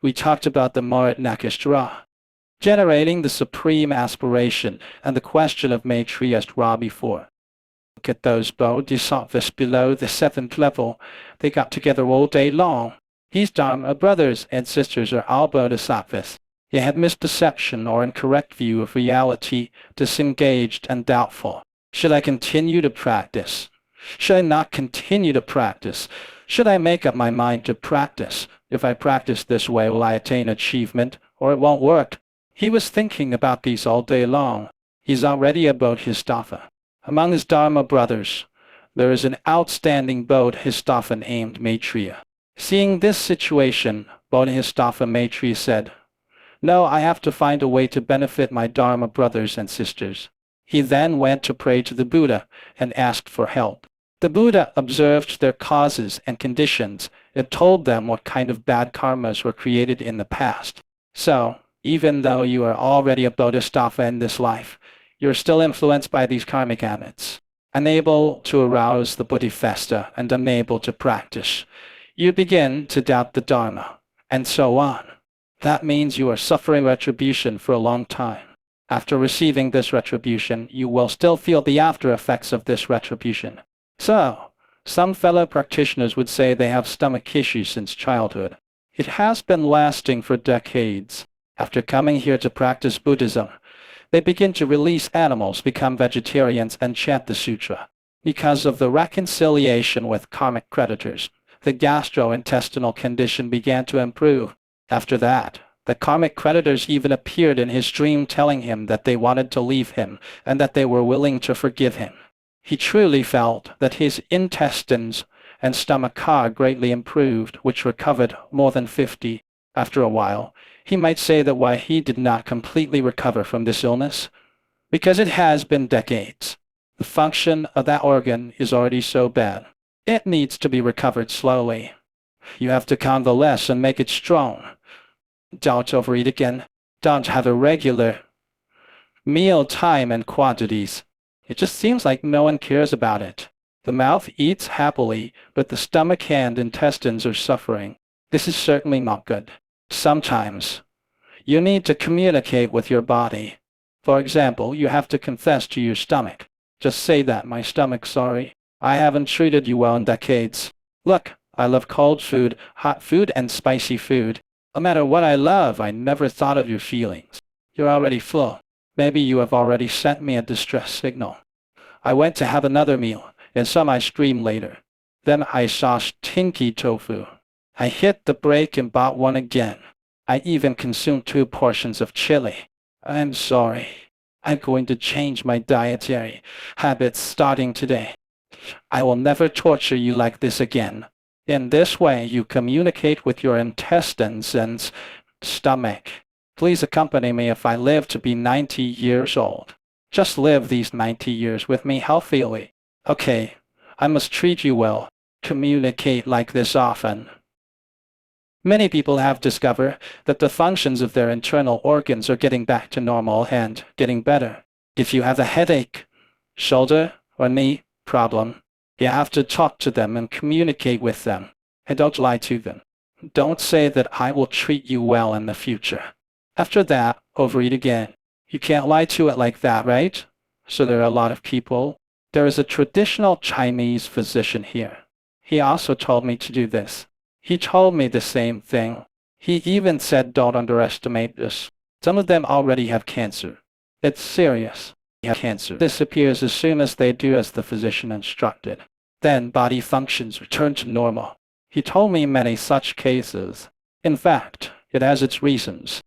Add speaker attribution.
Speaker 1: We talked about the Morat Nakashtra, generating the supreme aspiration, and the question of Maitreya before. Look at those Bodhisattvas below the 7th level. They got together all day long. These Dharma brothers and sisters are all Bodhisattvas. They had misperception or incorrect view of reality, disengaged and doubtful. Should I continue to practice? Should I not continue to practice? Should I make up my mind to practice? If I practice this way, will I attain achievement, or it won't work? He was thinking about these all day long. He's already a Bodhisattva. Among his Dharma brothers, there is an outstanding Bodhisattva named Maitreya. Seeing this situation, Bodhisattva Maitreya said, "No, I have to find a way to benefit my Dharma brothers and sisters." He then went to pray to the Buddha and asked for help. The Buddha observed their causes and conditions and told them what kind of bad karmas were created in the past. So, even though you are already a Bodhisattva in this life, you're still influenced by these karmic habits, unable to arouse the Bodhisattva and unable to practice. You begin to doubt the Dharma, and so on. That means you are suffering retribution for a long time. After receiving this retribution, you will still feel the after effects of this retribution. So, some fellow practitioners would say they have stomach issues since childhood. It has been lasting for decades. After coming here to practice Buddhism, they begin to release animals, become vegetarians, and chant the sutra. Because of the reconciliation with karmic creditors, the gastrointestinal condition began to improve. After that, the karmic creditors even appeared in his dream telling him that they wanted to leave him and that they were willing to forgive him. He truly felt that his intestines and stomach are greatly improved, which recovered more than 50. After a while, he might say that why he did not completely recover from this illness? Because it has been decades. The function of that organ is already so bad. It needs to be recovered slowly. You have to convalesce and make it strong. Don't overeat again. Don't have a regular meal time and quantities. It just seems like no one cares about it. The mouth eats happily, but the stomach and intestines are suffering. This is certainly not good. Sometimes, you need to communicate with your body. For example, you have to confess to your stomach. Just say that, "My stomach's sorry. I haven't treated you well in decades. Look, I love cold food, hot food, and spicy food. No matter what I love, I never thought of your feelings. You're already full. Maybe you have already sent me a distress signal. I went to have another meal, and some ice cream later. Then I saw stinky tofu. I hit the brake and bought one again. I even consumed 2 portions of chili. I'm sorry. I'm going to change my dietary habits starting today. I will never torture you like this again." In this way, you communicate with your intestines and stomach. Please accompany me if I live to be 90 years old. Just live these 90 years with me healthily. Okay, I must treat you well. Communicate like this often. Many people have discovered that the functions of their internal organs are getting back to normal and getting better. If you have a headache, shoulder, or knee problem, you have to talk to them and communicate with them. And don't lie to them. Don't say that I will treat you well in the future. After that, overeat again. You can't lie to it like that, right? So there are a lot of people. There is a traditional Chinese physician here. He also told me to do this. He told me the same thing. He even said don't underestimate this. Some of them already have cancer. It's serious. Cancer disappears as soon as they do as the physician instructed. Then body functions return to normal. He told me many such cases. In fact, it has its reasons.